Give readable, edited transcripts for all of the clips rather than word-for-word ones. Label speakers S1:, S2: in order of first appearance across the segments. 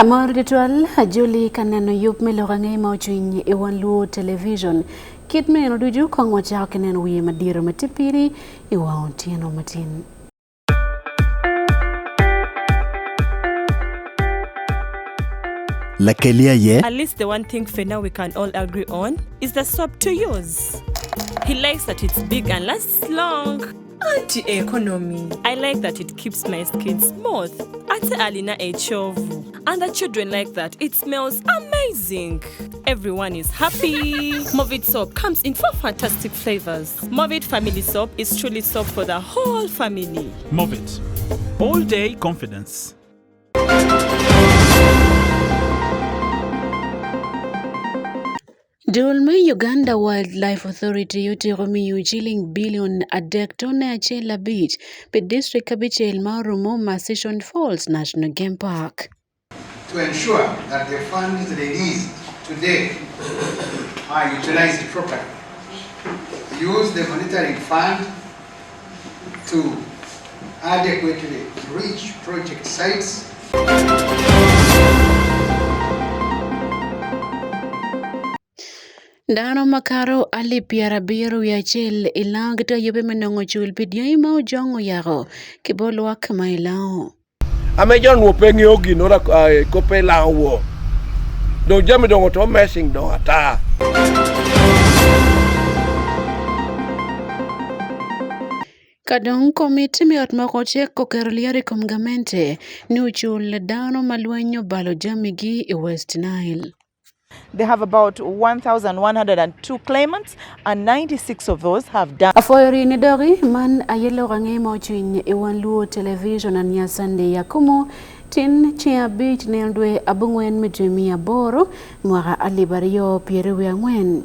S1: Amor ritual Julie kaneno yup melorange mauchwiny e Wan Luo television. Kit meneno duju kongwa chao kaneno wiye madiro matipiri e wang tieno matin.
S2: At least the one thing for now we can all agree on is the soap to use. He likes that it's big and lasts long. Anti-economy. I like that it keeps my skin smooth. Ate alina echovu. And the children like that. It smells amazing. Everyone is happy. Movit soap comes in 4 fantastic flavors. Movit family soap is truly soap for the whole family.
S3: Movit. All day confidence.
S1: Dulme Uganda Wildlife Authority yutiromiyo shilling billion adek tone achela beach pe district kabichel marumo ma Session Falls National Game Park.
S4: To ensure that the funds released today are utilized properly. Use the monitoring fund to adequately reach project sites.
S1: Dano makaro ali piara biro ya chel ilang to yobe menongo chul pidio ima ujongo yaro kibolo wakama ilao.
S5: Amejon wo pengi ogi no kope lawo. Do jami do to messing do ata.
S1: Kadong komiti miot moko chek kokero liari kom gamente ni uchul dano malwenyo balo jamigi e West Nile.
S6: They have about 1,102 claimants, and 96 of those have done.
S1: Afoyori ni dori man ayelo range mauchwiny e Wan Luo television and ya Sunday Akumu tin chia beach neldwe abungwen mitwimia boro mwaka alibario pierewe angwen.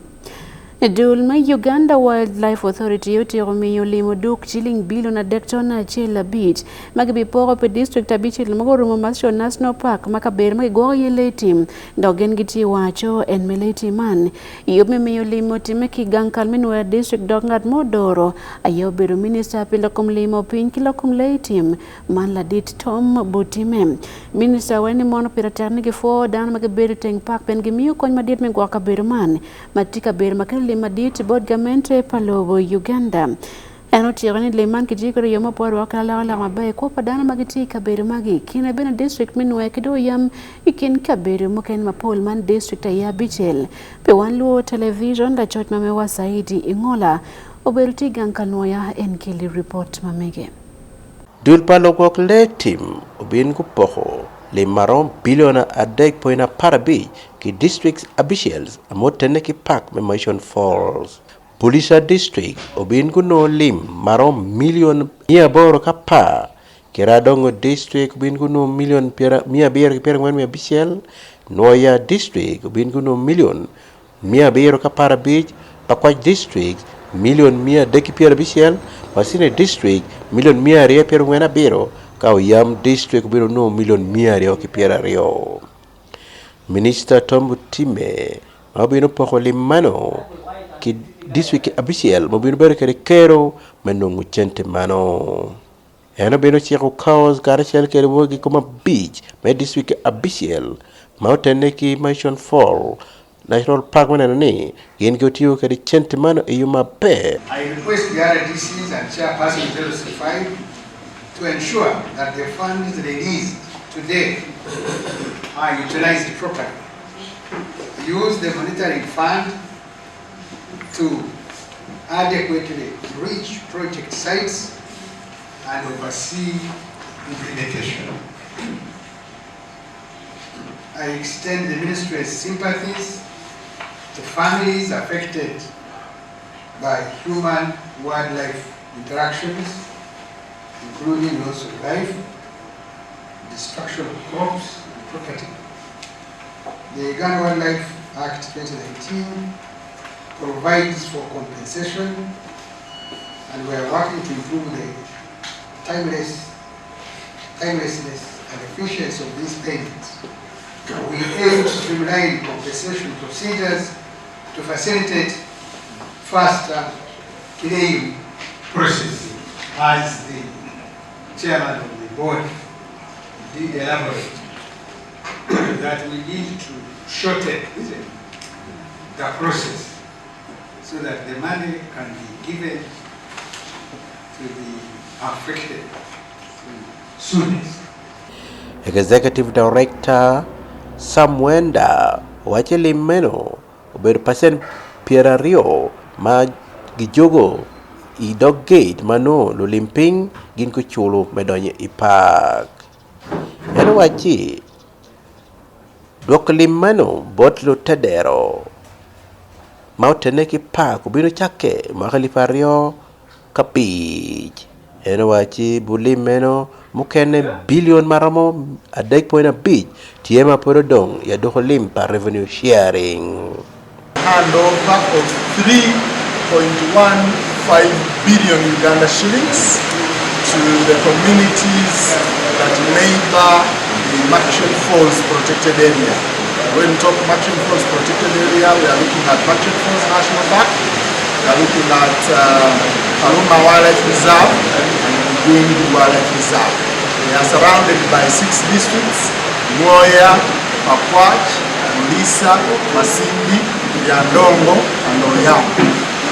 S1: Dulme Uganda Wildlife Authority yutiromiyo limo duk shilling billion adek tona achela beach magibi poro pe district abichil magorumo Masho National Park makaber magigo yele tim dogen giti wacho en meleti man yobe miyo limo time kigankal minwe district dognat modoro ayoberu minister pilokum limo piny kilokum leitim man ladit Tom Butime minister weni mono piratarni gifo dan magiberu teng park pen gimiyo kony madit migwa kaberu man matika beru makel Madit bod gamente palobo Uganda. Eno tirani leman kijikore yomo poro wakala wala mabaye kwa padana magiti kaberu magi kina bena district minwe kido yam ikin kaberu moken mapol man district ya bichel pe Wan Luo television da chot mamewa saidi ingola oberuti gankanoya enkili report mamege.
S7: Dul palokok le tim obin ku poho le maron billion adek poina parabi ki districts officials amotene ki park me Mission Falls. Police district obin ku no lim maron million mia boro ka pa kiradongo district obin ku no million mia bero ki pera ngwen official Noya district obin ku no million mia bero ka para beach Pakwaj district million mia deki pera official Pasine district million mia ria pera ngwen bero Kau yam district biro no million mia rio ki piera rio. Minister Tom Butime mabino poko limano ki district official mabino bere kere kero menungu chente mano. Eno bino chiko kaos karachel kere wogi kuma beach me district official mautene ki Mission Fall National Park mena ni yen kiotiyo kere chente mano eyuma pe.
S4: I request the RDCs and chairperson 065 to ensure that the funds released today are utilized properly. Use the monitoring fund to adequately reach project sites and oversee implementation. I extend the ministry's sympathies to families affected by human-wildlife interactions, including loss of life, destruction of crops and property. The Uganda Wildlife Act 2019 provides for compensation, and we are working to improve the timelessness and efficiency of these payments. We aim to streamline compensation procedures to facilitate faster claim processing, as the chairman of the board did elaborate. that we need to shorten, isn't it, the process so that the money can be given to the affected students.
S7: Executive Director Sam Wenda wache limeno obedo percent piero ariyo ma gijogo I dog gate mano lulimping gin ko chulo medonye I park. En wachi dwok limano botlo tedero ma otene ki park obiro chake makalifario kapich. En wachi bulimeno mukene billion maramo $3.5 tiema porodong ya doko limpa revenue sharing.
S8: Handover of 3.15 billion Uganda shillings to the communities that neighbor the Machel Falls protected area. When we talk Machel Falls protected area, we are looking at Machel Falls National Park, we are looking at Aruma Wildlife Reserve and Gungu Wildlife Reserve. They are surrounded by 6 districts: Moya, Pakwach, Ulisa, Masindi, Yandongo, and Oyam.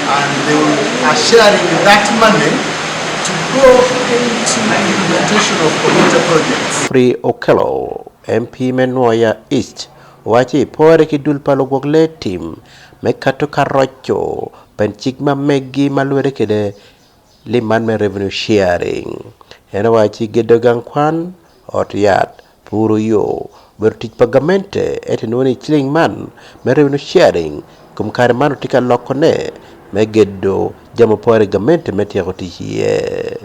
S8: And they are sharing that money to go into the implementation of community projects.
S7: Free Okelo, MP Menoya East, wachi pore kidul palogok le team, mekato karocho, penchigma megi malwere kede liman me revenue sharing. Ena wachi gedogang kwan, otiat, puro yo, bertich pagamente, etenoni chilling man, me revenue sharing, kumkare manu tika lokone, megedo jamo pore gamente metia kotichie.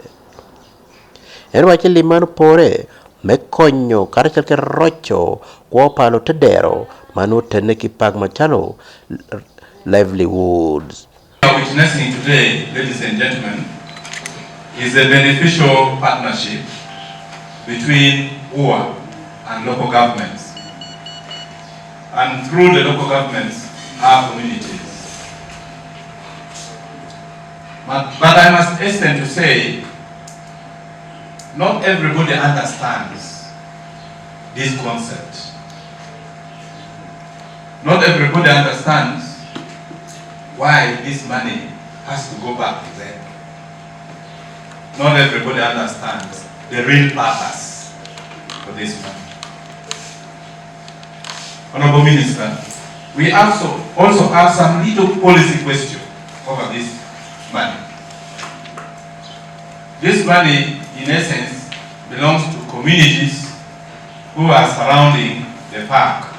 S7: En wache limano pore mekonyo karachal ke rocho kwa palo tedero manu tene ki pag machalo livelihoods.
S9: We are witnessing today, ladies and gentlemen, is a beneficial partnership between UA and local governments. And through the local governments, our communities. But I must hasten to say, not everybody understands this concept. Not everybody understands why this money has to go back to them. Not everybody understands the real purpose for this money. Honorable Minister, we also have some little policy question over this money. This money, in essence, belongs to communities who are surrounding the park.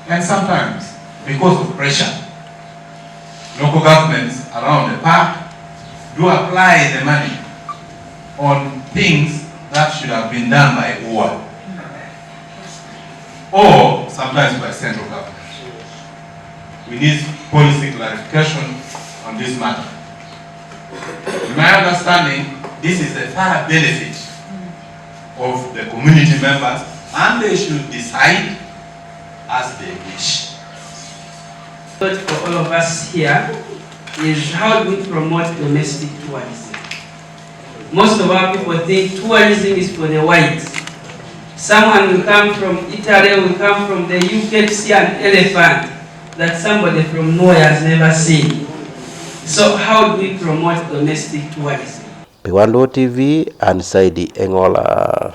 S9: And sometimes, because of pressure, local governments around the park do apply the money on things that should have been done by UA or sometimes by central government. We need policy clarification on this matter. In my understanding, this is a fair benefit of the community members, and they should decide as they wish.
S10: For all of us here is how do we promote domestic tourism? Most of our people think tourism is for the whites. Someone will come from Italy, will come from the UK to see an elephant that somebody from nowhere has never seen. So how do we promote domestic tourism?
S7: Wan Luo TV and Saidi Engola.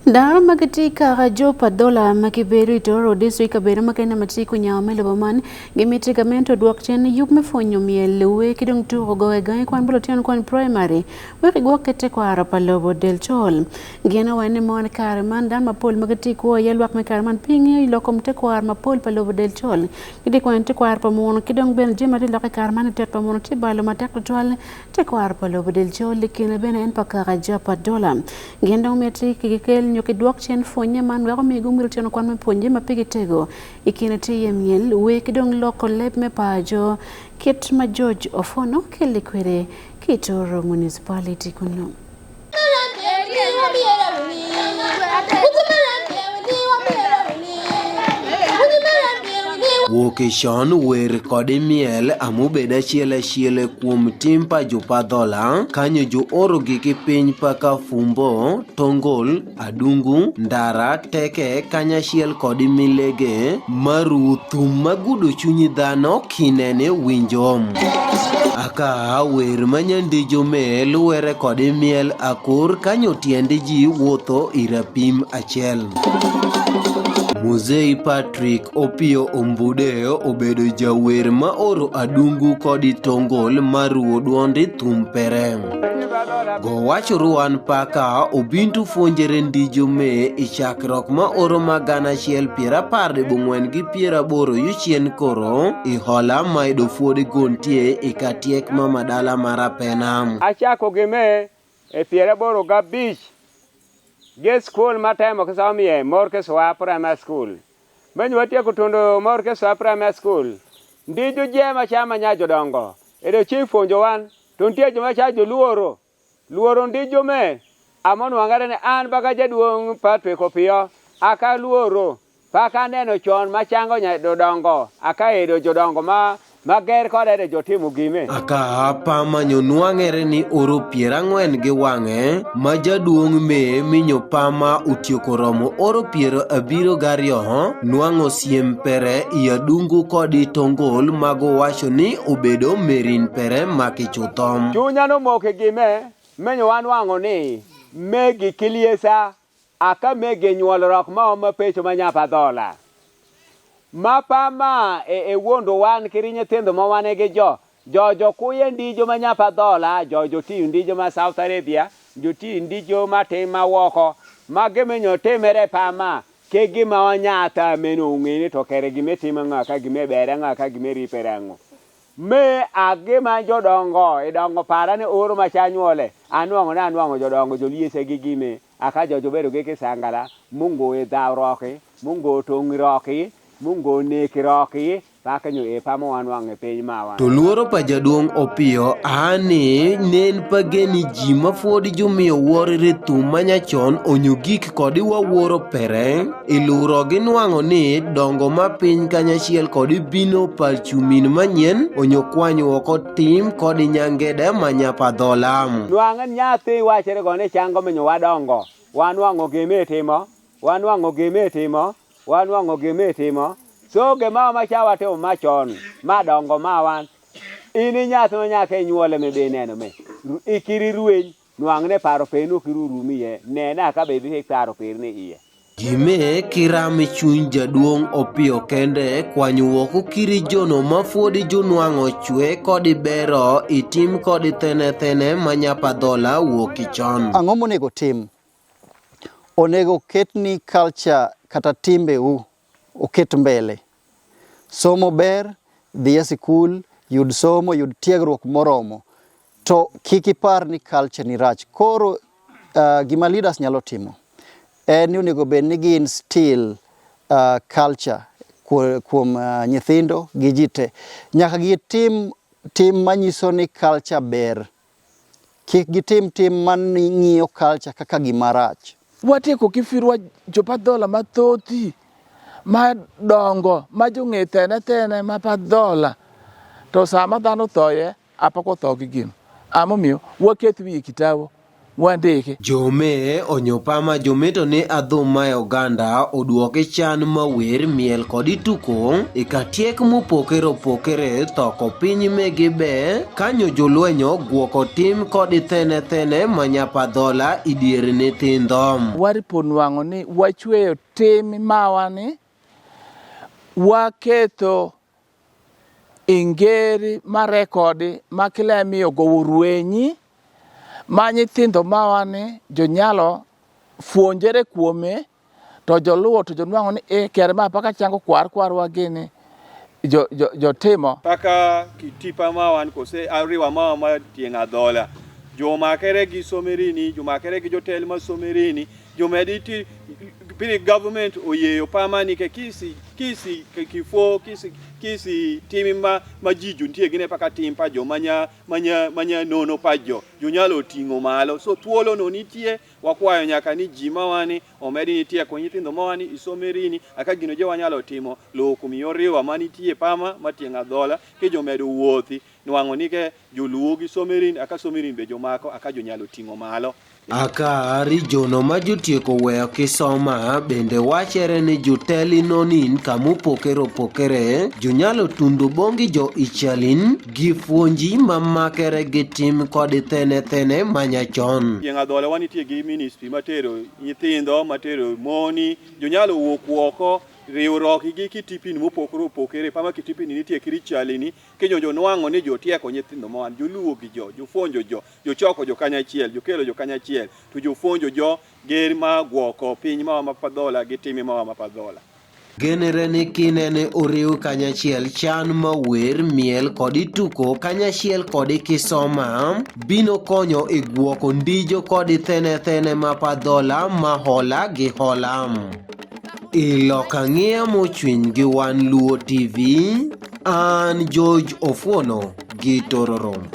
S1: Daro magati karajo padola makiberi toro district kabera makena matiku nyamelo baman gemiti gamento duakchen yup mefonyo mielewe kidong turo goe gae kwan bulotian kwan primary weki gwakete kwa rapalobo del chol gena wane mon karaman dan mapol magati ko yelwak me karaman pingi lokom te kwa mapol palobo del chol kidi kwan te kwa pamon kidong ben jemati loke karaman te pamon te balo matak chol te kwa palobo del chol likina ben en pakarajo padola genda umeti kikel nyoki duakchen fonye man wego migu miltiano kwan me ponje mapigitego ikinati yemiel we kidong loko lep me pajo kit ma George Ofono kelikwere kitoro municipality kuno.
S11: Wokishon wer kodi miel amubeda chiele kuom timpa jopadhola kanyo jo oro giki piny paka fumbo, tongol, adungu, ndara, teke, kanyachiel kodi milege maru thum magudo chunyi dhano kinene winjom. Aka wer manyandijo mel were kodi miel akor kanyo tiende ji wuotho irapim achiel. Muzei Patrick Opio Ombude obedo jawer ma oro adungu kodi tongol maruo duondi thum pereng. Go wacho ruan paka obintu fonjere ndijo me ichakrok ma oro magana chiel 14 gi 80 yuchien koro ihola maido fuodi gontie ikatiek mamadala marapena.
S12: Achako gime e 85 Ge school matemo kisomie Morkeswa Primary School. Menyo watieko tondo Morkeswa Primary School. Ndijo jema chama nyajo dongo. Edo chief fonjo wan. Tontie joma chajo luoro. Luoro ndijo me. Amon wangare ne an baka jaduong Patrick Opio. Aka luoro. Paka neno chon machango nyado dongo. Aka edo jodongo mager kode de jotimu gime.
S11: Aka apa manyo nuangere ni oro 40 gi wange majaduong me minyo pama utieko romo oro 72 nuango siempere yadungu kodi tongol mago wacho ni obedo merin pere makichuthom.
S12: Chunya no moke gime menyo wanwango ni megi kiliesa aka mege nyuolrok ma pecho manyapa dola. Mapama wondo wan kirinye tendo ma wane ge jo kuye ndijo manyapa dola jo ti ndijo ma South Arabia jo ti ndijo ma tema woko magemenyo temere pama ke gima wanyata meno ngini to kere gime tima ngaka gime bere ngaka gime riperango me agema jodongo idongo parane oro machanyuole anwango jodongo joliese gi gime aka jo bedo ge kisangala Mungu edawroki Mungu tongiroki Mungu nekiroki pakanyo e pamo wanwange piny mawan.
S11: To luoro pa jaduong Opio ane nen pageni ji mafuodi jumio worire thum manyachon onyugik kodi wawuoro pere iluro ginwango ni dongo mapiny kanyachiel kodi bino par chumin manyien onyokwanyo woko tim kodi nyangede manyapadholam.
S12: Nwangan nyathi wachere gone chango menyo wadongo wanwango gime timo so gema machawa te machon madongo mawan ini nyath manyake nyuole me be neno me ikiri rueny nwangne paro penu kirurumiye nena ka be bi paro perne iye
S11: gime kirame chuny jaduong Opio kende kwanyuoko kiri jono mafuodi jonwango chwe kodi bero itim kodi thene manyapadhola wuokichon.
S13: Ang'o monego tim? Onego ketni culture kata timbe oket mbele. Somo ber, dhia sikul, yud somo, yud tiegruok moromo. To kikipar ni culture ni rach. Koro gima leaders nyalo timo. En onego bed ni gin still culture kuom nyithindo gi jite. Nyaka gi tim manyiso ni culture ber. Kik gitim tim mang'iyo culture kaka gima rach.
S14: Watieko kifirwa jopadhola mathothi madongo majong'e tene mapadhola to sama dhano thoye apako tho gi gino amomiyo waket wi kitabu wandike.
S11: Jome onyopama jometo ne adhuma e oganda oduoke chan mawer miel kodi tuko ikatiek mopokere toko piny mege be kanyo jolwenyo guoko tim kodi thene manyapadhola idiere nyithindho.
S14: Waripo nwang'o ni wachweyo tim mawani waketo ingeri marekodi makilemiyo go ruenyi ma nyithindo mawani jonyalo fuonjere kuome to joluo to jonwango ni kere ma paka chango kwarwa gini jotimo
S15: paka kitipa mawan kose ariwa ma tienga dola joma kere gi somerini joma kere gi jotel ma somerini jomediti pili government oyeyo pama ni ke kisi kifo kisi timi ma jiju ntie gine paka tim pa jo manya nono pa jo nyalo tingo malo so tuolo no nitie wakwayo nyaka ni jima wani omedi nitie ko nyithindo mawani isomerini aka gino je wanyalo timo loko miyoriwa manitie pama matienga dola ke jo medo wuothi nwango nike joluo gi somerini aka somerini be jomako aka jo nyalo tingo malo.
S11: Akari jono ma jotieko weyo kisoma bende wachere ni joteli nonin kamu pokere jonyalo tundo bongi jo ichalin gi fuonji mamakere gi tim kod thene manyachon.
S15: Yenga dole wanitie gi ministry matero nyithindo matero moni jonyalo wuok oko riwruok gi kitipin mopokore pama kitipin nitie kirichalini ke jo nwango ni jotieko nyithindo mawan joluo gi jofonjo jochoko jo kanyachiel jokelo jo kanyachiel to jofonjo jo ger ma gwoko piny ma mapadhola gi timi ma mapadhola.
S11: Genere ni kinene oriw kanyachiel chan mawer miel kod ituko kanyachiel kod kisoma bino konyo e gwoko ndijo kod thene mapadhola mahola gi holam. Ilokang'ia mochwiny gi Wan Luo TV, an George Ofuono gi Tororom.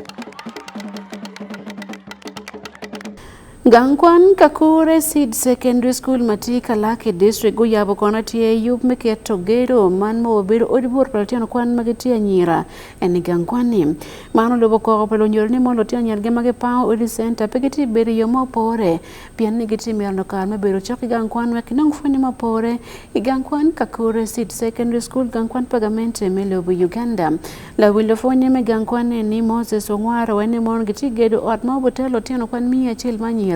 S1: Gangkwan Kakure Seed Secondary School Matika Laki District Guyabo Kona Tie Yub Meketo Gero Man Mo Biru Odibur Palatiano Kwan Magitia Nyira Eni Gangkwani Mano Lobo Koro Pelonyorni Mo Lotia Nyarge Mage Pao Udi Center Pegiti Beri Yomo Pore Pian Nigiti Mirno Kalme Biru Choki Gangkwan Wekinong Funi Mapore Gangkwan Kakure Seed Secondary School Gangkwan Pagamente Melobu Uganda La Willofonya Me Gangkwan Ni Moses Ongwara Weni Mon Giti Gedo Ot Mo Botelo Tiano Kwan Mia Chil Manyira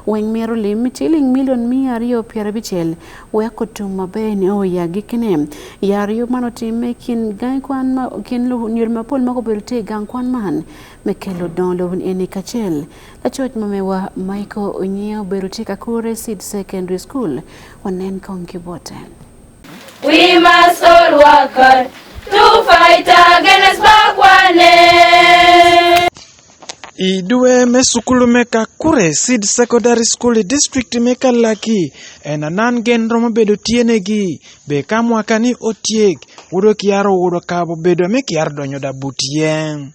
S1: Weng miero lim chiling milion 250 weko tuma bene o ya gikne yario manotime kin Gangkwan ma kin lu nyur mapol mako belte Gangkwan man mekelo don lo eni kachel la chot mamewa Michael Onyeo beruti Kakure Seed Secondary School wanen konki boten.
S16: We must all work hard to fight against backwardness.
S17: Idue me sukulu me Kakure Seed Secondary School District me Laki enanan gen romo bedo tienegi be kamwaka ni otieg wudo kiaro wudo kabo bedo me kiar donyo da butien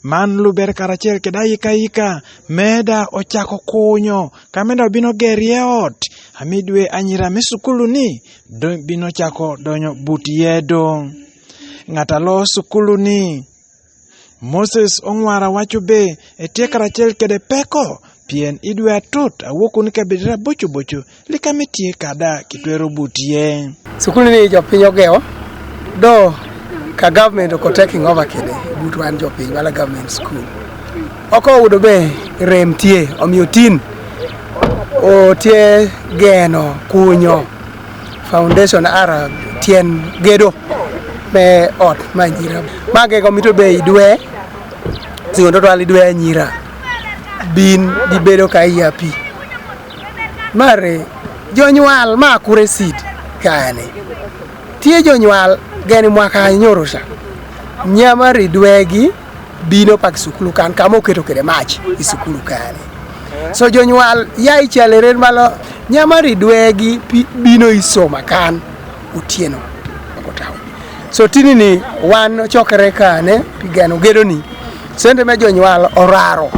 S17: man luber karachel keda yika meda ochako kunyo kameda bino gerie ot amidwe anyira me sukulu ni bino chako donyo butiedo ngatalo sukulu ni Moses Ongwara wacho be etie karachel kede peko pien idwe atut awokun ka bedra bocho likamitie kada kitwero butie.
S18: Sukulu ni jopiny ogeo do ka government oko taking over kede butwan jopiny wala government school. Oko udo be rem tie omiyo tin o tie geno kunyo foundation ara tien gedo be ot manyira mage komito be idwe sigondo twali dwe nyira bin di bedo ka yapi mare jonyual ma Kakure Seed kane tie jonyual geni mwaka nyorosha nyamari dwegi bino pak sukulu kan kamo keto kede mach isukulu kane so jonyual ya ichalere malo nyamari dwegi bino isoma kan utieno kotaw so tini ni wan chokere kane pigano gedo ni sente me jonyual oraro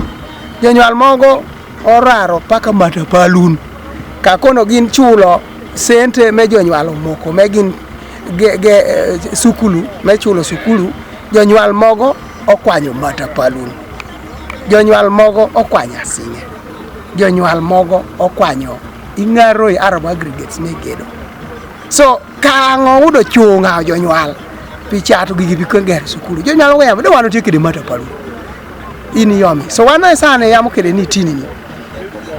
S18: jonyual mogo oraro paka matapalun kakono gin chulo sente me jonyual moko me gin sukulu me chulo sukulu jonyual mogo okwanyo matapalun jonyual mogo okwanya sinye jonyual mogo okwanyo ingaro arab aggregates me gedo so kango udo chunga jonyual pichatu gigi bikonger sukulu jonyual wema de wano tikide matapalun ini yomi so wana sana yamo kede ni tini ni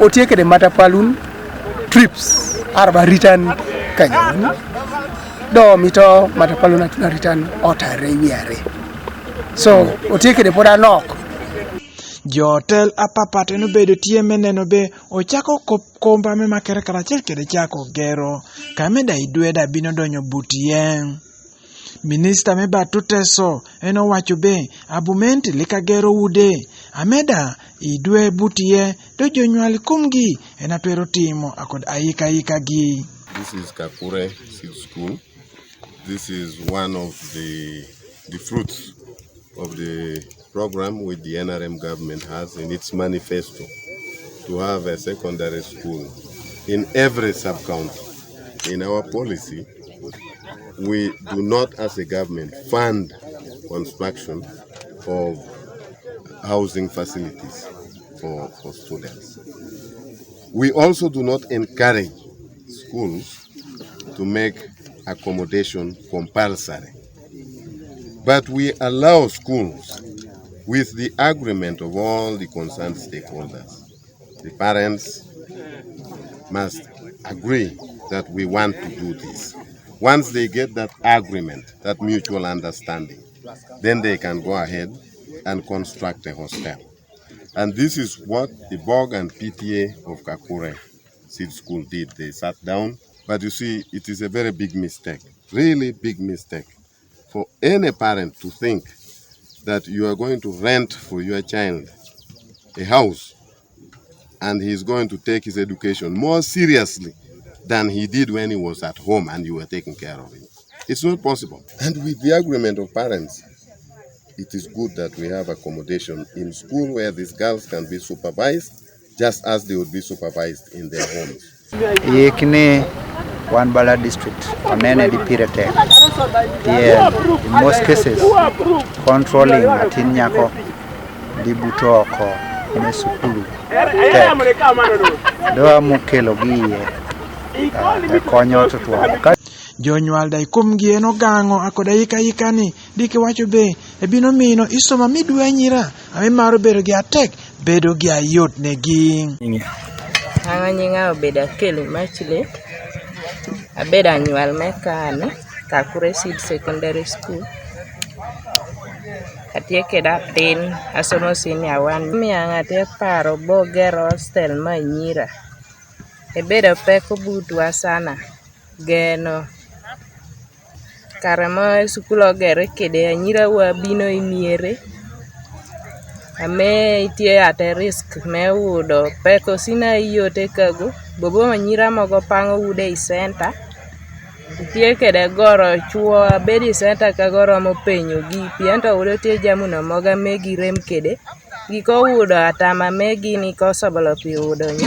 S18: otie kede matapalun trips arba return kanyun do mito matapalun atuna return otare wiare so otie kede poda nok
S17: Jotel apapat eno bedo tie meneno be ochako komba me makere karachel kede chako gero kameda idweda bino donyo butien. Minister me batuteso eno wacho be abumenti lika gero ude ameda idwe butie do jonyual kumgi enatwero timo akod ayika gi.
S19: This is Kakure Seed School. this is one of the fruits of the program which the NRM government has in its manifesto to have a secondary school in every sub-county. In our policy, we do not, as a government, fund construction of housing facilities for students. We also do not encourage schools to make accommodation compulsory. But we allow schools with the agreement of all the concerned stakeholders. The parents must agree that we want to do this. Once they get that agreement, that mutual understanding, then they can go ahead and construct a hostel. And this is what the BOG and PTA of Kakure Seed School did. They sat down, but you see, it is a very big mistake, really big mistake, for any parent to think that you are going to rent for your child a house and he's going to take his education more seriously than he did when he was at home and you were taking care of him. It's not possible. And with the agreement of parents, it is good that we have accommodation in school where these girls can be supervised just as they would be supervised in their homes.
S20: Yekne Wan Bala district, Onene di Pirete. Yeah, in most cases, controlling Atinyako, di Butoko, in a sukulu. Doa mukelo giye, konyo tutuwa.
S17: Jonyual dai kum gieno gango akoda ika ni dike wacho be e bino mino isoma midwa nyira ame maro bedo gi atek bedo gi ayot ne gi
S21: anga nyinga obeda kelo machile abeda nyual mekane Kakure Seed Secondary School atieke da tin asomo senior 1 mianga te paro bo gero hostel manyira ebedo peko butwa sana geno karama sukulo gere kede anyira wa bino imiere ame itie ate risk me udo peko sina yote kago bobo manyira mogo pango ude I center itie kede goro chuo bedi center kagoro mo penyo gi piento udo tie jamuno moga megi rem kede giko udo atama megi ni kosobolo pi udo ni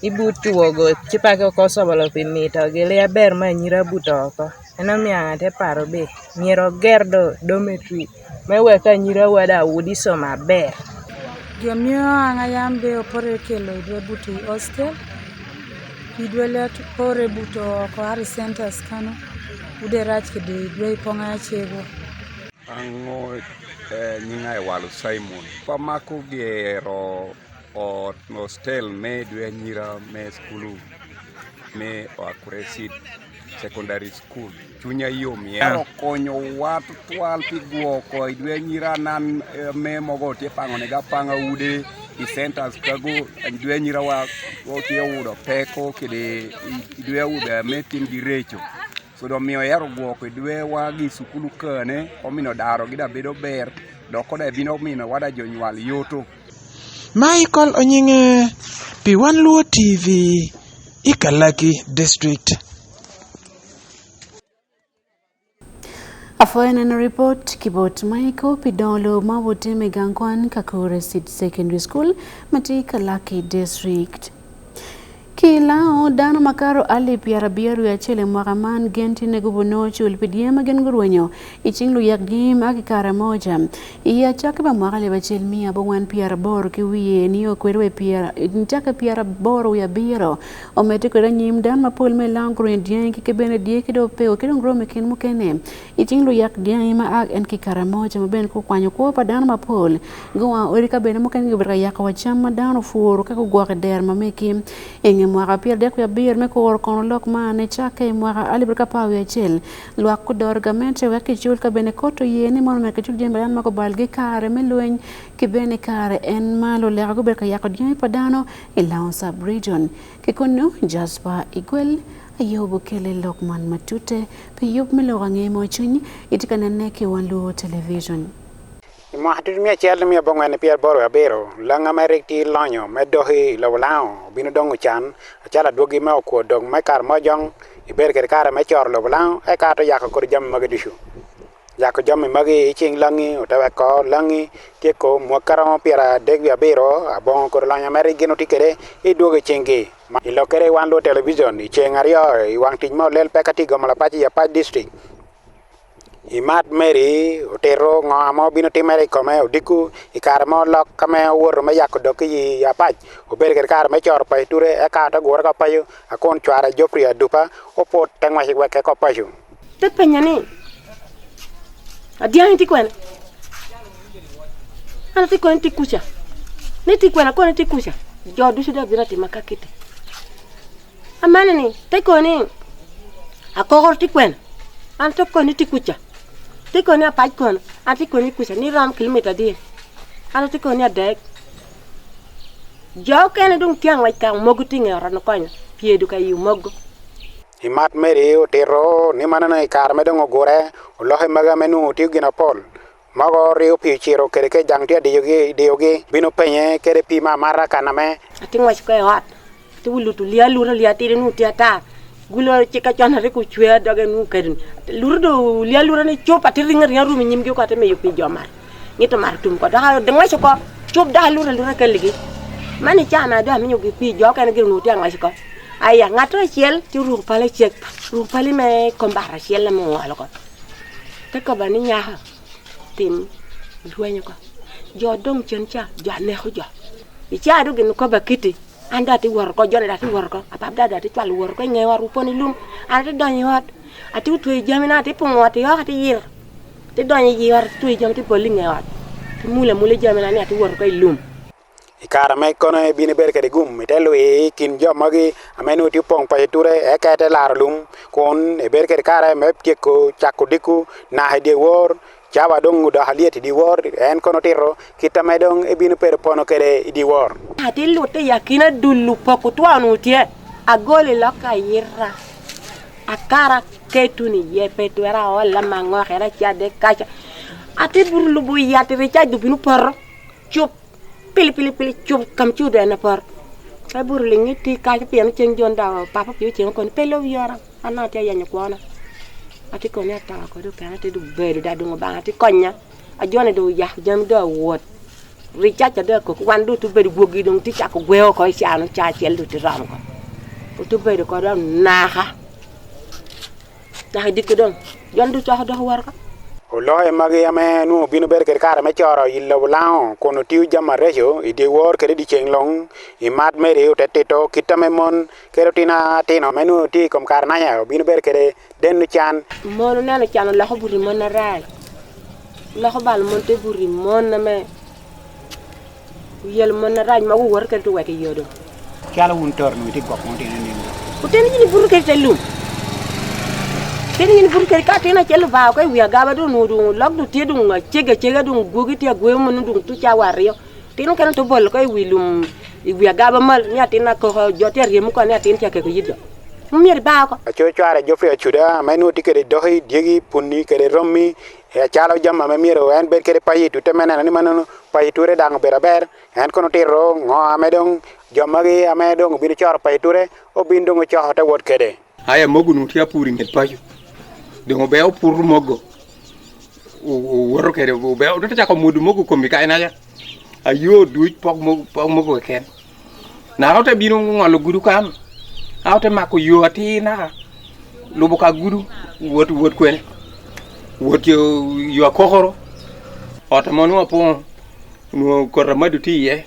S21: ibutuogo chipake kosobolo pi mito gele ber manyira buto oko eno mianga te paro be miero gerdo dometri meweka nyira wada udi so maber
S22: Gemio anga yambe opore kelo idwe buto hostel idwe let pore buto ko hari centers kano ude rach kede idwe ponga chego
S23: ango nyinga walu Simon pamako gero o hostel me dwe nyira me skulu me Akure Seed Secondary School chunya yom ya konyo watu twal pigwoko idwe nyira nan me mogo tie pango ne ga panga ude I centers kago idwe nyira wa tie udo peko kede idwe ude me tin girecho so do miyo yaro gwoko idwe wa gi sukulu kane omino daro gida bedo ber doko da bino mino wada jonyual yoto
S17: Michael Onyinge pi Wan Luo TV Ikalaki District.
S1: Afoya na report kibot Michael Pidolo mawote megangkwan Kakure Seed Secondary School mati Ikalaki District. Kilao dano makaro ali piara biaru ya chele mwakaman genti ne gubono chul pidiema gen guruenyo ichinglu yak dim akikara moja iya chake ba mwakale ba chelmia bongwan piara boro kiwiye niyo kwerwe piara nchake piara boro ya biro omete kwera nyim dan mapol me langro indien kikebene die kido peo kido ngrome kin mukene ichinglu yak dim ak en kikara moja maben kukwanyo kwa pa dano mapol gwa orika bene mukene gubra yak wachama dano furu kako gwake der mameki mwaka pier dek ya bir me ko kono lok mane chake mwaka alibrika pawe chel lwa ko dorgamente wake chul ka bene koto yeni mon me chul jembe dan mako balge kare me lwen ke bene kare en malo le go berka yakod yemi padano ila sub region ke kono Jasper Igwel ayobo kele lokman matute pe yob me lo nge mo chuni itikana ne ke Wan Luo television
S24: Mahdur mi chel mi bongane pier boro abero langa merekti lonyo medohi lawlao bino dongu chan achala dogi ma ko dog makar mojong iber ke kara me chor lo blan e ka to yak ko jam magi dishu yak jam magi ching langi utawa ko langi ke ko mo karo pira deg ya bero abon ko la nyamere gino tikere e doge chengi ilo kere Wan Luo television i chengario i wang tin mo lel pekati go mala pachi ya pa district i mat meri otero ngo mo bino timere ko me odiku i kar mo lok kame wor me yak do ki ya pa o ber ke kar me chor pa ture e ka to gor ka pa yu akon chwara jopri adupa opo tengwa higwa ke ko pa yu
S2: te penyani adiang ti kwen ana ti kwen ti kucha ni ti kwen ko ni ti kucha jo du suda bira ti makakite amana ni te ko ni akogor ti kwen an to ko ni ti kucha ti ko ni apa ko an ti ko ni kucha ni ram kilometer di ana ti ko ni adek jo ken dung tiang wai kang mogu ti ngora no konya piedu kay mogu
S24: i mat meri otero ni manana i kar me dongo gore lohe maga menu ti gina pol mago rio pi chiro kere ke jang tia diogi bino penye kere pi ma mara kaname
S2: ati ngwa ko hat ti wulu tu lia lura lia ti nu ti ata gulo ci ka chona re ku chwe doge nu kedin lura do lia lura ne chop ati ringa ria rumi nyim ko ate me yu pi jomar ngito mar tum ko da de ngwa ko chop da lura ka ligi mani chana da mi nyu pi jo kan gir nu ti ngwa ko aya ngato ciel ti ru pale cek ru pale me kombara ciel mo wala ko te ko bani nya tim luenyo ko jo dong chen cha ja ne ho jo i cha du gin ko bakiti anda ti wor ko jone da ti wor ko apa da ti twal wor ko nge waru poni lum ati don yot ati tu jamina ti pungoti yo ati yir ti don yir tu jam ti poli nge wat ti mule jamina ni ati wor ko lum
S24: ikara me kono e bini ber kede gum mitelo e kin jo magi amenu ti pong pa ture e kete lar lum kon e ber kede kara me tieko chako diku na hede wor chaba dong da halieti di wor en kono tiro kita me dong e bini per pono kede di wor
S2: ati lute yakina dulu poko tuanu tie agole loka yira akara ketuni ye petuera wala mango khera chade kacha ati burlu bu yati richa du binu por chup pili chup kam chude na por ay burlu ngiti ka pian cheng jon da papa pi cheng kon pelo yora anati yanya kwana ati kon ya ta ko do kana te du bedu da du ngba ati konya a jone do ya jam do wot richa cha do ko wan du tu bedu bogi dong ti cha ko gweo ko cha no cha chel du ti ram ko tu bedu ko do naha dik dong jon du cha do war ka
S24: Olohe magi ame nu binu ber ker kara me choro yillo bulao kono tiu jama rejo i de wor kere di chenglong i mad mere o teteto kitame mon kero tina tino menu ti kom karna ya binu ber kere den chan
S2: mon nana chan la ko buri mon na ral la ko bal mon te buri mon na me yel mon na raj magu wor ker to wake yodo
S24: kala wun tor nu ti gok mon tina ni
S2: ko ten ni buru ker telum Teni buru ka tena chelu ba ko wi ga ba du nu du lok du ti du nga chega du gugi ti agwe mun du tu cha wario tenu kan to bol ko wi lum wi ga ba mal nya tena ko joter yemu ko nya tin cha ke ko yido mir ba ko
S24: cho chware jofre chuda menu ti kede dohi diegi punni kede rommi e chalo jamma me miro en ber kede payi tu temena ni manano payi ture dang beraber en kono tiro ngo amedong jomagi amedong bi chor payi ture o bindo ngo cho ta wot kede
S23: aya mogunu ti apuri nget payo dongo beo pur mogo woro kede beo do ta ko mudu mogo ko mi kay na ya ayo duj pok mogo ken na hawta bino ngolo gudu kam hawta mako yo atina lubu ka gudu wot kwen wot yo kokoro ota monu apon no ko ramadu ti ye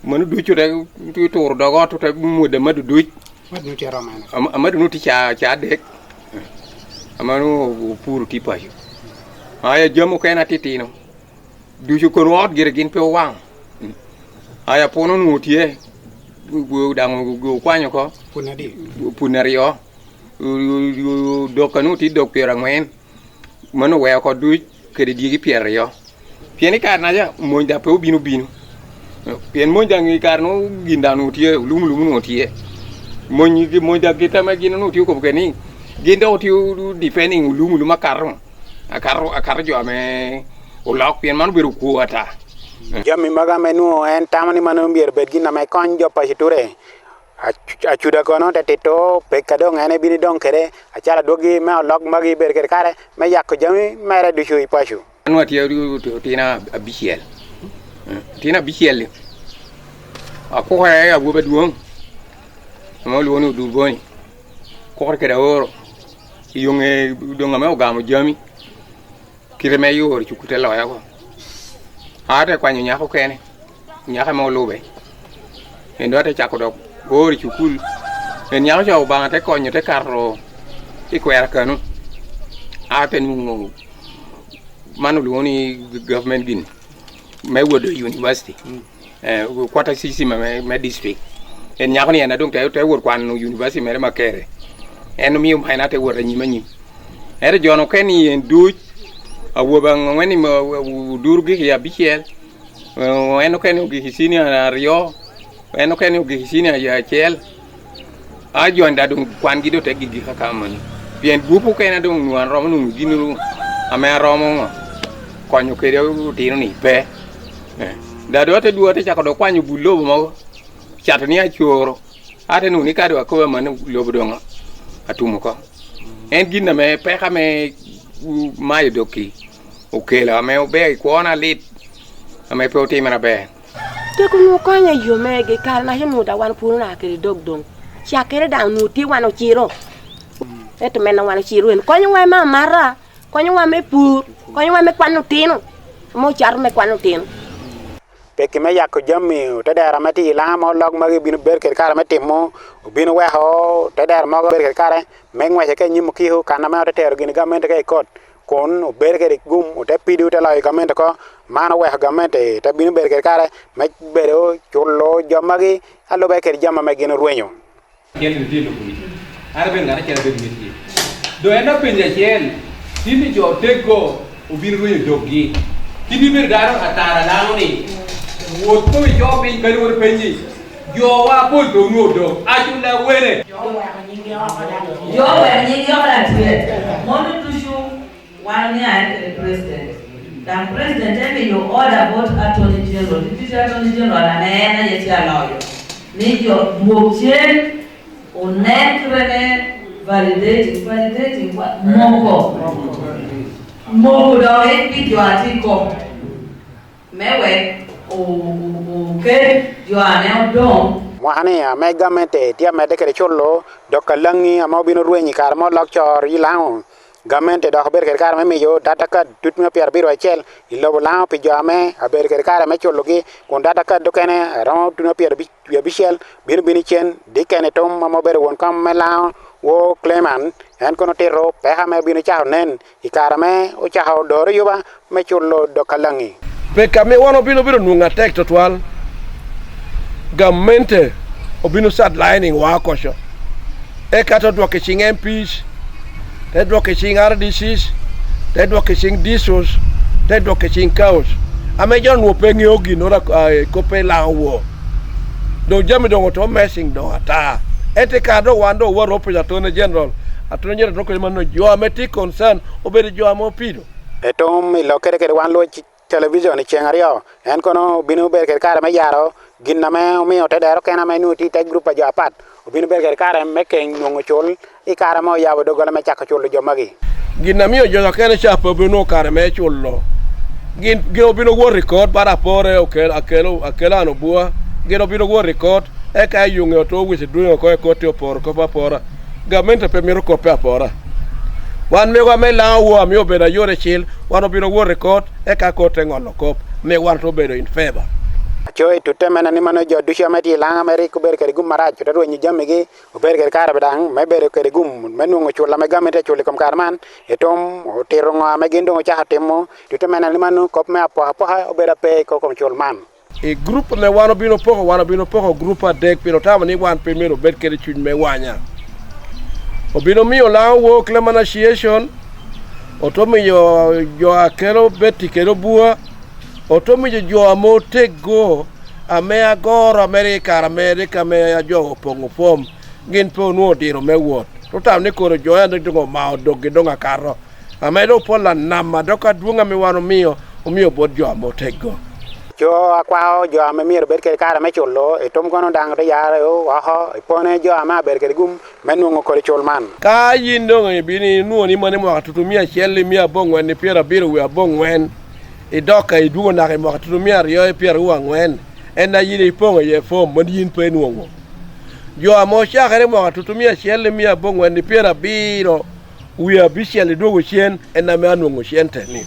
S23: manu ducu rek tu tur dogo to te mude madu duc madu ti romana amadu nuti cha dek amanu puru ti payo aya jamu kena titino ducu ko rot girgin pe wang aya pono nutie go dang go kwanyo ko punario do kanuti do perangmen manu we ko duc kedi digi pierio pieni ka na ja monda pe binu pien monja ngi karno gindanu tie lum no tie monyi monja kita ma ginu tie ko keni gindo tie defending lum makar akar jo ame ulak pien man biru kuata
S24: jami maga menu en tamani manu bier bedgina me konjo pasiture achuda kono te tito peka dong ane bini dong kere achala dogi me log magi ber kare me yak jami mere du shui pashu
S3: anwa tiya tina abichiel tina abichiel ako kaya ya gobe duong mo luonu du boni ko kere oro yonge donga me ogamo jami kire me yori chukute lo ya ko ate kwanyo nyako kene nyaka mo lube endo ate chako dok gori chukul en nyako jo banga te konyo te karro ikwera kanu ate nu manu luoni government gin me wodo university kwata sisi me district en nyako ni na dong te wor kwan university mere makere en mi mai te wor nyima nyim ere jono keni en duj awobang weni durgi ya bichel eno keni gi hisini na rio eno keni gi hisini ya chel a jonda dum kwan gido te gi kaka mani bien bupu kena dum nuan romo nu ginu ame romo konyo kere tino ni pe da do te duote chako do kwanyo bulobo mo chatni a choro ate nu ni kado ko man lobo donga atumo ko en ginna me pe kame mai doki okela me obe ko na lit ame protein na be
S2: te ko no kanya yo me ge kar na hemu da wan puru na kere dog dong cha kere da nu ti wan o chiro eto me na wan chiro en konyo wa ma mara konyo wa me pur konyo wa me kwanu tino mo char me kwanu tino
S24: peki me yak jami te dera mati la mo log magi binu ber kare mati mo binu we ho te dera mo ber kare me ngwe ke nyim ki ho kana ma te ter gini gamen te kot kon ber kare gum te pidu te la gamen ko mana we gamen te binu ber kare me bero chullo jamagi allo be kare jama me gino ruenyo
S3: ken dilo ko ara ben ngara kera ben miti do enda pinja chen timi jo tego ubin ruenyo dogi timi ber daro atara launi woto yo bin kari wor penji yo wa ko do ngodo ajula were yo wa nyingi okala tiet mono tushu wani the president dan president eme yo order about attorney general the attorney general ana yeti aloyo ni yo mochen onekrene validating moko do et video article mewe okay yo ane don
S24: wahane ya me gamente dia me de kere cholo dokalangi amo bino ruenyi kar mo lok chor ilang gamente do ber kar me yo data ka tut me pier biro chel ilobo la pi jo ame aber kar me cholo gi kon data ka do kene ro tut me pier bi chel bin chen de kene tom amo ber won kam me la wo Clement en kono tero pe ha me bino chao nen ikarame o chao do yoba me cholo dokalangi
S4: peka me wano bino nunga tek total gamente obino sad lining wa kosho e kato do ke ching MPs te do ke ching RDCs te do ke ching disos te do ke ching kaos ame jon wo pengi ogi no ra ko pe lawo do jami do to messing do ata ete kado wando wo ropo ja tone general atone general ko man no jo ameti concern obedi jo amo pido
S24: etom lo kere wan lo television chengario en kono binu ber kare me yaro ginna me mi o te dero kena me nuti te grupa jo apat binu ber kare me ken ngongo chol I kare mo yabo dogola me chaka chol jo magi
S4: ginna mi o jo kene chapo binu kare me chullo gin binu wo record para pore akela no bua gino binu wo record e ka yunge to wise duyo ko te opor ko papora gamente pe miro ko pe apora wan me wa me la wo mi obeda yore chil wan obiro wo record e ka ko tengolo kop me wan to bedo in favor
S24: choy to temena ni mano jo dusha mati la ameri ko ber kare gum mara to ro nyi jamege o ber kare bedang me ber kare gum menu ngo chula me gamete chuli kom karman etom o tero ngo me gindo cha hatemo to temena ni mano kop me apo o ber pe ko kom chul man
S4: e group me wan obino poko group a dek pino tama ni wan pe mero ber kare chun me wanya obino mio la wo Clement Association otomi yo akelo beti kero bua otomi jo amotego ame agoro America me jo pongo pom gin po no diro me wot to tam ne koro jo ande ngo ma dogi donga karo ame do pola nama doka dunga me wano mio bod jo amotego
S24: cho akwao jo ame mier bet ke kara me chulo e tom kono dang de yare o ho e pone jo ama ber ke gum menungo ko chul man
S4: ka yindo e bini nuo ni mane mo tutumia chelle mia bongwen ni piera biro we bongwen e doka e duo na ke mo tutumia rio e piera wangwen en na yini pongo ye fom mon yin pe nuo jo amo cha kare mo tutumia chelle mia bongwen ni piera biro we abishel duo chen en na me anuo chen teni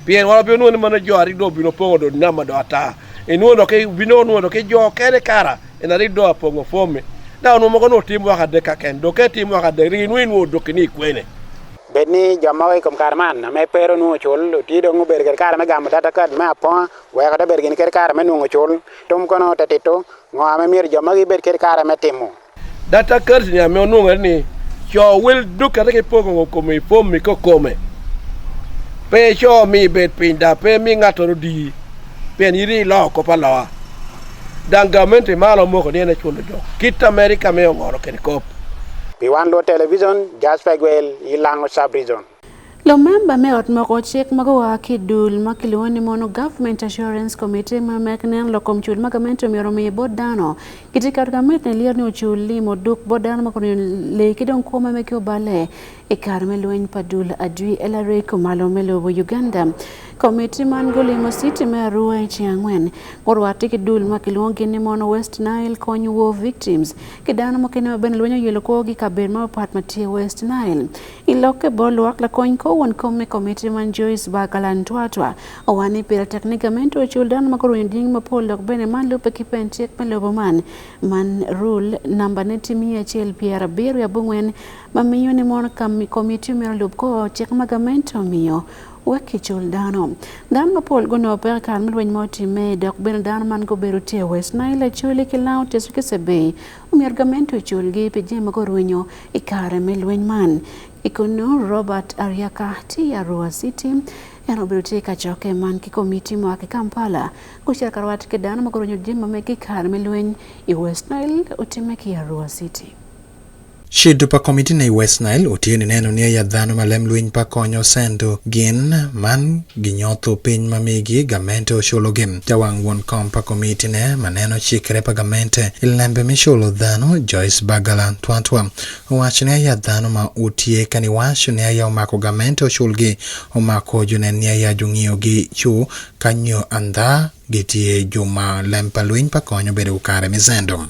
S4: bien wala be nuo ni mane jo ari do bino pongo do nama do ata e nuo do ke bino nuo do ke jo kere kara en ari do pongo fome da no mo kono timu ka de ka ken do ke timu ka de rin win wo do kini kwene
S24: bedni jama ko karman na me pero nuo chul ti do ngo ber ke kara me gam data kad me apon we ka de ber gin ke kara me nuo chul tom kono tatito ngo ame mir jama gi ber ke kara me timu
S4: data kad nya me nuo ni cho will do ka ke pongo ko me pom mi ko come pe cho mi bet pinda pe mi ngato di pe ni ri lo ko pa lo dangamente malo mo ko ne chulo jo kit America me ngoro ke ko
S24: pi Wan Luo television jas pegwel ilango sub region
S1: Lo member me ot moko chik magawa kidul makilwoni mono government assurance committee ma meknen lo komchul magamento mioro mi bodano kitika government ne lier ni uchuli moduk bodano makoni le kidon koma mekyo bale e karme lwen padul adui elare kumalo melo bo Uganda committee man golimo city me ruwa chiangwen korwati kidul makilwongi ni mono West Nile konyo wo victims kidano makene ben lwenyo yelo ko gi kaber ma pat matie West Nile iloke bolwak la konyo won come committee man Joyce Bagalan Twatwa owani pira technicamente children makoro nding mapolo bene man lupe kipentie pelobo man rule number netimia chel piera biru ya bungwen mamiyo ni mon kam committee mer lup ko chek magamento miyo weki chuldano dan mapol gono per kan mlwen moti me dok ben dan man go beru tie West Nile chuli kilau tesuke sebe umirgamento chulgi pe jema gorwenyo ikare melwen man ikono Robert Ariaka ti ya Arua City enobiruti kachoke man ki komiti mwake Kampala kushia karwati kedana magoronyo jima meki karmelwen i West Nile utimeki ya Arua City
S17: Shidu pa komiti na West Nile utieni neno niya ya dhano malem luin pa konyo sendo gin man ginyotho piny mamigi gamente oshulo gim jawang won kom pa komiti ne maneno chikre pa gamente ilembe mishulo dhano Joyce Bagalan Twatwa wach niya ya dhano ma utie kani washu niya ya umako gamente oshulgi umako june niya ya jungio gi chu kanyo andha gitie juma lempa luin pa konyo bede ukare mizendo.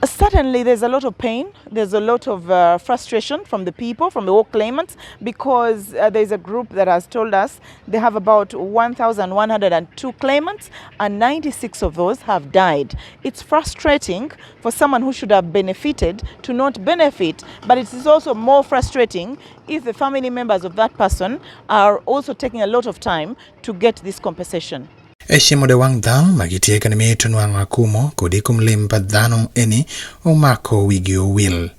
S5: Certainly, there's a lot of pain. There's a lot of frustration from the people, from the all claimants, because there's a group that has told us they have about 1,102 claimants, and 96 of those have died. It's frustrating for someone who should have benefited to not benefit, but it is also more frustrating if the family members of that person are also taking a lot of time to get this compensation.
S17: Eshimo de wang dhano magitieka ni mitu nwang Akumu kudikum limpa dhano eni umako wigio will.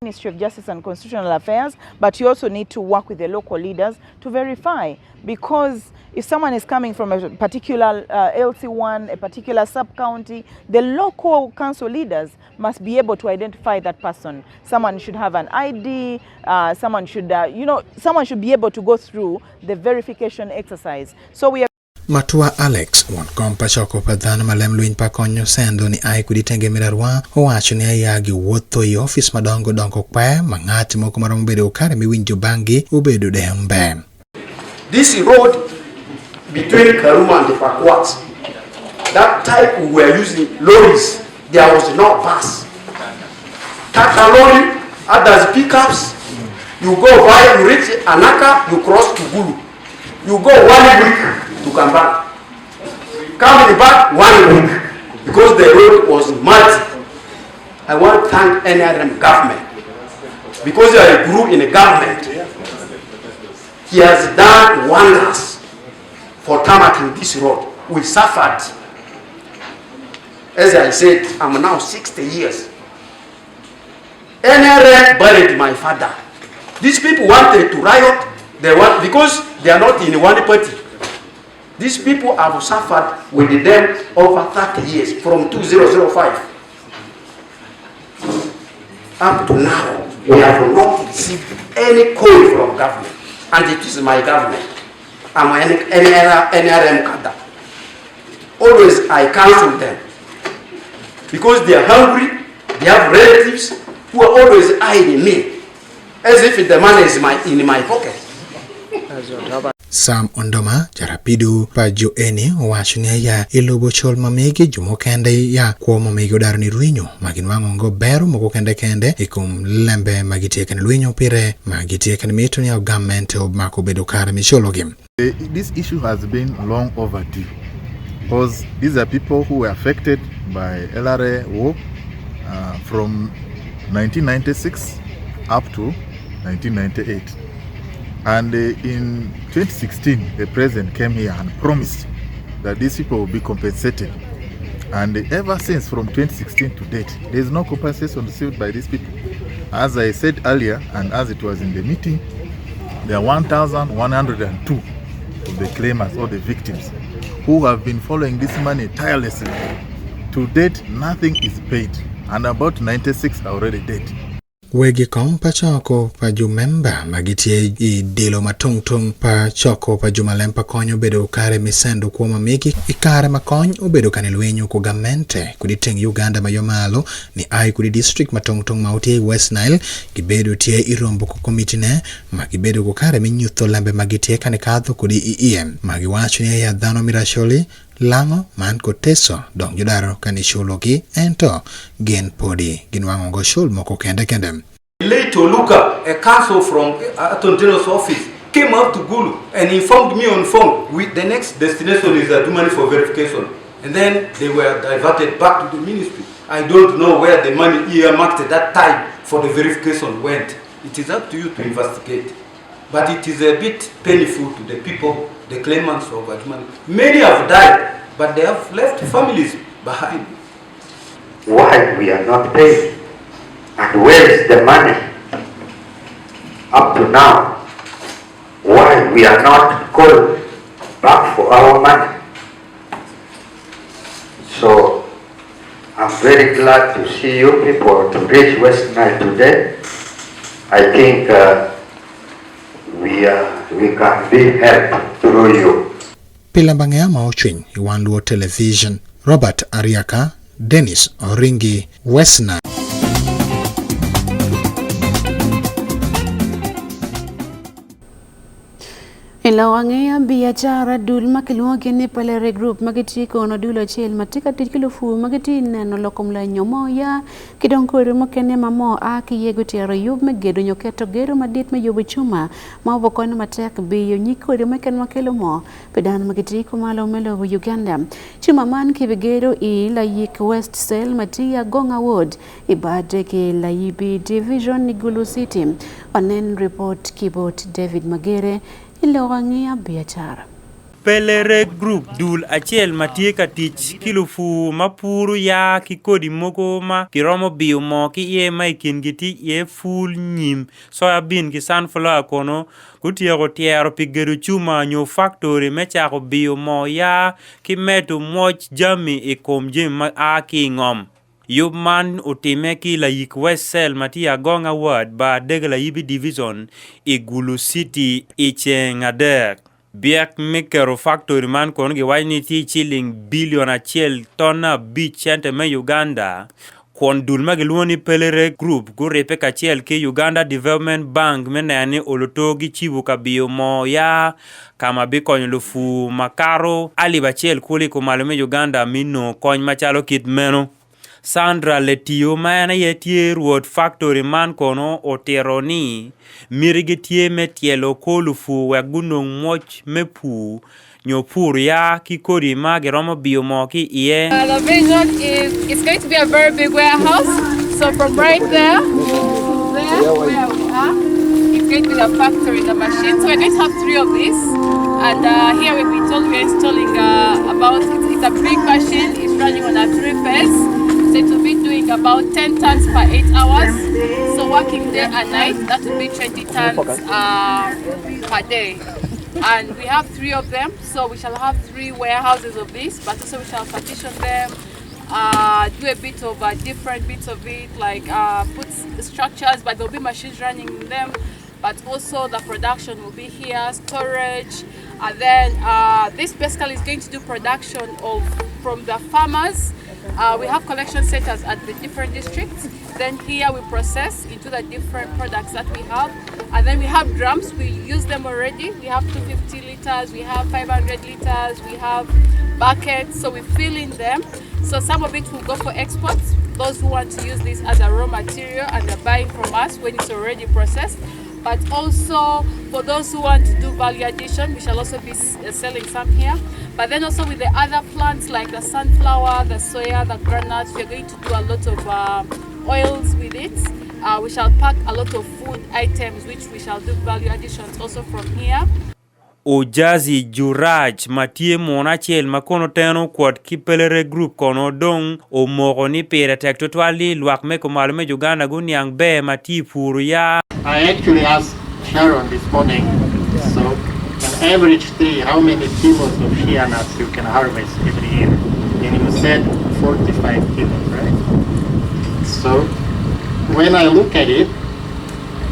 S5: Ministry of Justice and Constitutional Affairs, but you also need to work with the local leaders to verify, because if someone is coming from a particular LC1, a particular sub-county, the local council leaders must be able to identify that person. Someone should have an ID, someone should, someone should be able to go through the verification exercise. So we are
S17: Matua Alex won kompa choko pa dhano malem luin pa konyo sendo ni ai kuditenge mirarwa owacho ni ayagi wuotho i office madongo dongo kwe mangati moko maromo bedo ukare miwinjo bangi ubedo dembe.
S6: This road between Karuma and the Pakwat, that type we were using lorries, there was no bus. Tata lorry, others pickups, you go by, you reach Anaka, you cross to Gulu. You go 1 week to come back. Coming back 1 week because the road was mud. I want to thank NRM government because I grew in a government. He has done wonders for tarmacking this road. We suffered. As I said, I'm now 60 years. NRM buried my father. These people wanted to riot. They want, because they are not in one party. These people have suffered with them over 30 years, from 2005 up to now. We have not received any call from government, and it is my government. I'm an NRM cadre. always I counsel them. Because they are hungry, they have relatives who are always eyeing me, as if the money is in my pocket.
S7: Sam Ondoma jarapidu pa jo eni wachne ya ilobo chol mamegi jumo kende ya kwa mamegi odar ni rwinyo maginwango ngo beru moko kende ikum lembe magitieken rwinyo pire magitieken mitoni ya government of mako bedo kare michologim.
S8: This issue has been long overdue because these are people who were affected by LRA war from 1996 up to 1998. And in 2016, the president came here and promised that these people will be compensated. And ever since, from 2016 to date, there is no compensation received by these people. As I said earlier, and as it was in the meeting, there are 1,102 of the claimants or the victims who have been following this money tirelessly. To date, nothing is paid, and about 96 are already dead.
S7: Wegi kong pa choko pa jumemba magitie I dilo matungtung pa choko pa jumalempa konyo bedo kare misendo kwa mamiki ikare makonyo ubedo kanilwenyo kwa gamente kuditeng Uganda mayomalo ni ai kudi district matungtung mauti West Nile kibedo tie irombo kukomitine magibedo kukare minyutho lembe magitie kanikadho kudi IEM magiwacho ni ya dhano mirasholi lango man koteso dong judaro kanishologi ento gen podi ginwango go shul moko kende.
S6: Later, Luca, a counsel from Attorney General's office, came up to Gulu and informed me on phone. The next destination is Dumani for verification. And then they were diverted back to the ministry. I don't know where the money earmarked at that time for the verification went. It is up to you to investigate. But it is a bit painful to the people, the claimants of Dumani. Many have died, but they have left families behind.
S9: Why we are not paid? And where is the money? Up to now, why we are not called back for our money? So, I'm very glad to see you people to reach West Nile today. I think we can be helped through you.
S7: Pilambangea mauchwin Wan Luo Television. Robert Ariaka, Dennis Oringi, West Nile.
S1: Ilawangea biashara dul makiluonge ni Pelere Group magiti kono dulo chel matika tikilufu magiti neno lokomla nyomoya kidonkore mokene mamo aki yego tiaro yub megedo nyoketo gero madit me yobu chuma maobo kono matek biyo nyikore meken makelo mo pedan magiti kumalo melo Uganda chuma man kibigero I la yik West Cell matia Gonga Ward ibade ke la yibi division ni Gulu City onen report keyboard David Magere Ilawangea biashara.
S10: Pelere Group dul achiel matieka tich kilufu mapuru ya kikodi moko ma kiromo biyo mo ki ye ma ikingiti ye full nyim soyabin ki sunflower kono kutiego tiero pigeru chuma nyo factory mechako biyo mo ya ki meto moch jami ikom jim ma aki ngom. Yub man utime ki la yik West Cell matia Gonga Ward ba dega la yibi division I Gulu City iche ngadek. Biak mikero factory man kongi wajni ti chilling billion achiel tona bichente me Uganda. Kon dulma giluoni Pelere Group gurepe kachiel ki Uganda Development Bank menani olotogi chibu kabiyo mo ya kama bikony lufu makaro alibachiel kuli kumalume Uganda mino kony machalo kit meno. Sandra Letio mana yetie ruot factory man kono oteroni mirigitie metielo kolufu wagunong moch mepu nyopur ya kikori magiromo biomoki iye.
S25: The vision is it's going to be a very big warehouse. So from right there to there where we are, it's going to be the factory, the machine. So we're going to have 3 of these. And here we've been told we're installing it's a big machine. It's running on a 3-phase. So it will be doing about 10 tons per 8 hours. So working day and night, that will be 20 tons per day. And we have 3 of them, so we shall have 3 warehouses of this, but also we shall partition them, do a bit of different bits of it, like put structures, but there will be machines running in them, but also the production will be here, storage, and then this basically is going to do production of from the farmers. We have collection centers at the different districts. Then here we process into the different products that we have. And then we have drums, we use them already. We have 250 liters, we have 500 liters, we have buckets, so we fill in them. So some of it will go for exports. Those who want to use this as a raw material and they're buying from us when it's already processed. But also for those who want to do value addition, we shall also be selling some here. But then also with the other plants like the sunflower, the soya, the granules, we're going to do a lot of oils with it. We shall pack a lot of food items which we shall do value additions also from here.
S10: Ojazi Juraj Matie Mona Chel Makono Teno Quad Kipelere Group Kono Dong O Mogoni Pere Tecto Twali Luak Meko Malume Uganda Gunyang Be Mati Puruya.
S11: I actually asked Sharon this morning, so an average tree, how many kilos of shea nuts you can harvest every year? And you said 45 kilos, right? So when I look at it,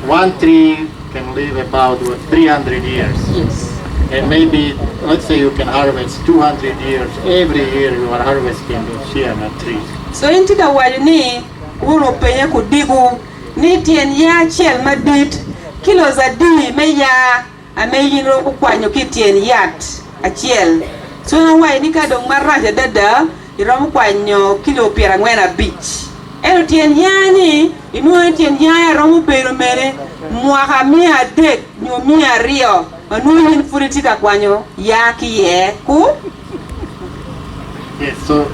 S11: one tree can live about 300 years. Yes. And maybe, let's say you can harvest 200 years. Every year you are harvesting those shea nut trees.
S12: So into the way ni uro penye kudigu ni tien ya chel madit kilos adi me ya ame yinro kukwanyo kitien yat a chel. So na way ni ka dong maraja dada irom kwanyo kilo piera ngwena beach. Eno tien ya ni inu tien ya romu pero mere mwaka mia dek nyo mia rio anu yin furitika kwanyo ya kiye ku.
S11: Yes, so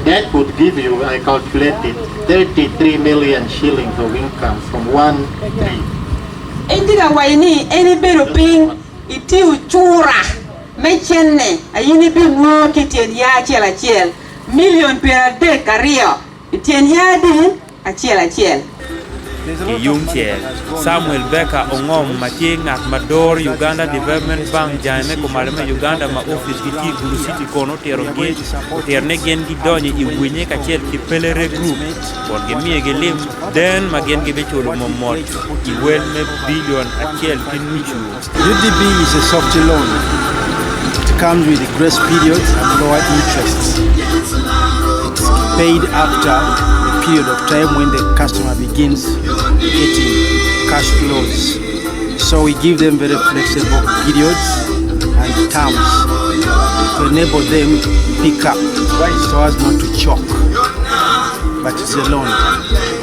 S11: that would give you, I calculated, 33 million shillings of income from one tree.
S12: Indiga waini eni bero ping iti uchura mechenne ayini bi ngo kitien ya chela chel million per de kario itien ya din a chela chel.
S10: Yung Chel Samuel Becker Ongom Matie Ngak Mador Uganda Development Bank Jaime Kumaleme Uganda ma office kiti Gulu City Kono Teroge Terne Gen Gidonye Iwinye Kachel Kipelere Group Konge Miege Lim Den Magen Gebecholo Momot Iwel me billion Achel Kinuchu.
S13: UDB is a soft loan. It comes with a grace period and lower interest. It's paid after a period of time when the customer begins getting cash flows. So we give them very flexible periods and terms to enable them to pick up so as not to choke. But it's a loan.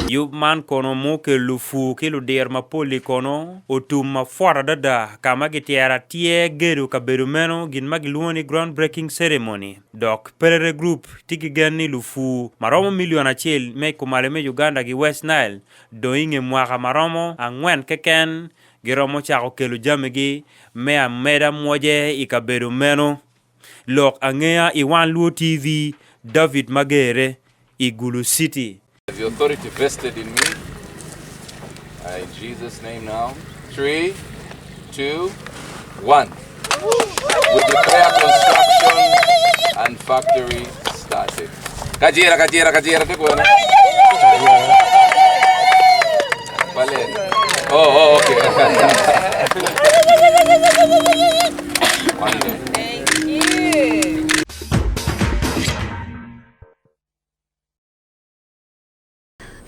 S10: Yub man kono moke lufu kilo der mapoli kono otum mafora dada kama gitiara tie geru kaberu meno gin magiluoni groundbreaking ceremony. Dok Perere Group tiki geni lufu maromo miliona chel me kumaleme Uganda gi West Nile doinge mwaka maromo angwen keken giromo chako kelu jamegi me ameda moje ikaberu meno. Lok angea i Wan Luo TV David Magere Igulu City.
S14: The authority vested in me, in Jesus' name now. 3, 2, 1. We declare construction and factory started. Kajira, tukuona. Vale. Oh, okay.
S25: Thank you.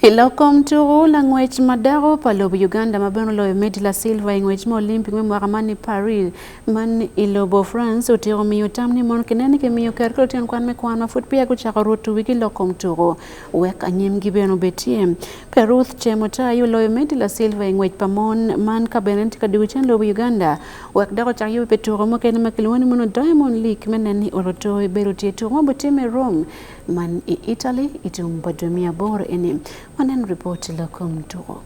S1: Ilokom turo langwech madaro palobo Uganda mabeno lo emeti la silva ingwech mo Olympic me mwakamani Paris man ilobo France otero miyo tamni mon keneni ke miyo kerkrotian kwan me kwan mafut pia kuchako rotu wiki lokom turo wek anyem gibeno betie Peruth chemota yu lo emeti la silva ingwech pamon man kabenenti kadiwichan lobo Uganda wek dako chak yu peturo mo kene makilwani mono Diamond League meneni oroto ibero tie turo botime Rome man i Italy itumbadumia bor ene manen report lokom turo.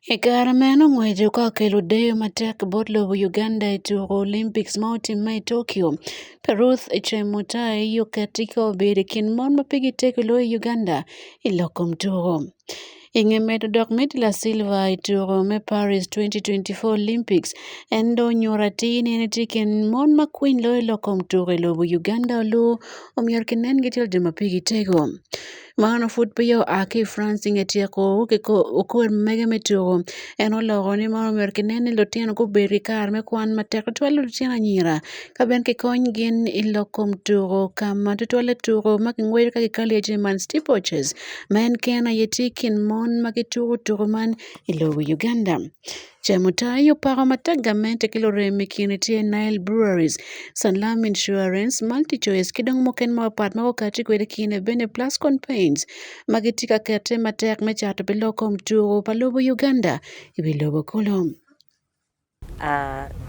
S1: Ikara meno ngwejo ka kelo deyo matek botlo Uganda to Olympics Mountain Mai Tokyo. Peruth Chemutai yo katika obede kin mon mapigi teko lo Uganda ilokom turo. Inge medo dok meti la silva ituro me Paris 2024 Olympics endo nyorati nene tiken mon ma queen lo ilokom turo lo Uganda lo omior kenen gitil de mapigi teko. Mano food piyo aki France ingetia ko okur mege meturo eno logo ni mano merkinene lotien ko beri kar me kwan matek twalo lotien anyira kaben ke kony gin ilokom turo kama twale turo makingwe ka kali man steeplechase men kena yetikin mon makituro turo man ilo Uganda. Chemutayo paramataga kilore mikinity Nile Breweries, Sanlam Insurance, MultiChoice, Kidong Moken Mapat Mawakati Kwedekine Bene Plus Paints, Magitika Kete Matek Mechat Belokom to Palobo Uganda, Ibilobo Kolom.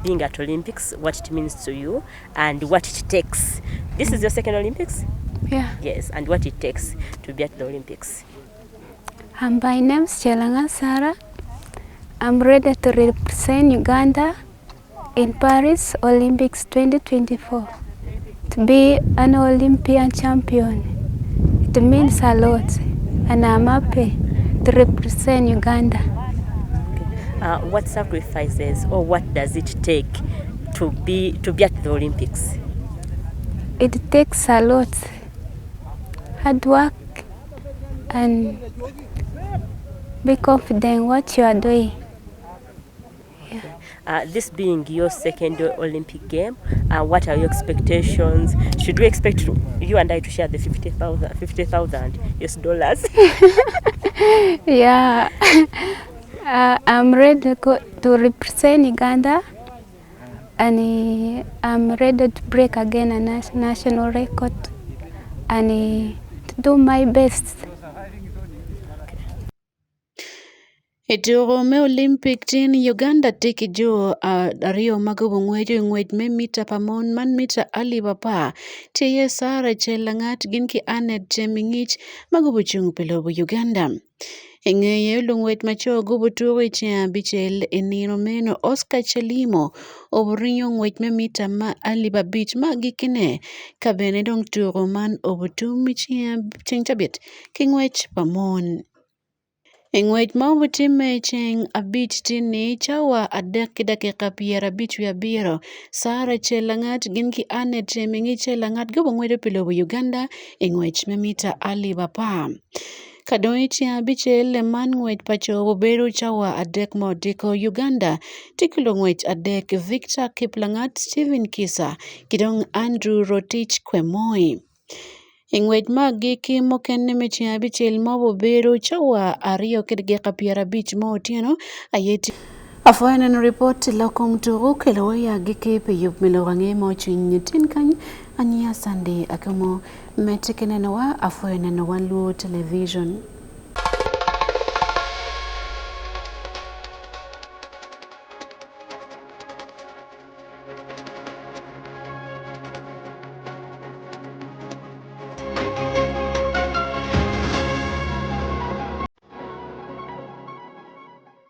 S15: Being at Olympics, what it means to you and what it takes. This is your second Olympics?
S16: Yeah.
S15: Yes, and what it takes to be at the Olympics.
S16: My name is Chelanga Sarah. I'm ready to represent Uganda in Paris Olympics 2024. To be an Olympian champion, it means a lot, and I'm happy to represent Uganda.
S15: What sacrifices or what does it take to be at the Olympics?
S16: It takes a lot, hard work, and be confident in what you are doing.
S15: This being your second Olympic game, what are your expectations? Should we expect you and I to share the $50,000 US?
S16: Yeah, I'm ready to represent Uganda, and I'm ready to break again a national record, and to do my best.
S1: Eturo me Olympic tin Uganda tiki jo Rio magobo ngwej me mita pamon man mita alibapa tiye Sara Chelangat ginki Anet Chemingich magobo chung pelobo Uganda. Ingeye lungwet macho gubo tuwe chia bichel enino meno Oscar Chelimo oburinyo ngwet me mita ma aliba beach ma gikine kabene dong turo man obutumi chia chabit kingwech pamon. Ng'wech ma obutime chieng' abich tini chawa adek gi dakika 57 Sara Chelangat gin ki Anet Chemingich Chelangat gobo ng'wedo pilobo Uganda e ng'wech me mita alibapa. Kadoi chia bichel man ng'wech pacho obedo chawa adek modiko Uganda tikulo ng'wech adek Victor Kiplangat Stephen Kisa kidong Andrew Rotich Kwemoi. Ing'wech mag giki moken mechia bichel mobo bero chawa ariyo kidgeka 50 mo otieno ayeti afuene no report lokom turu kelo ya giki pe yup milorange mo chin tin kan ania Sunday akamo metekene no wa afuene no Wan Luo television.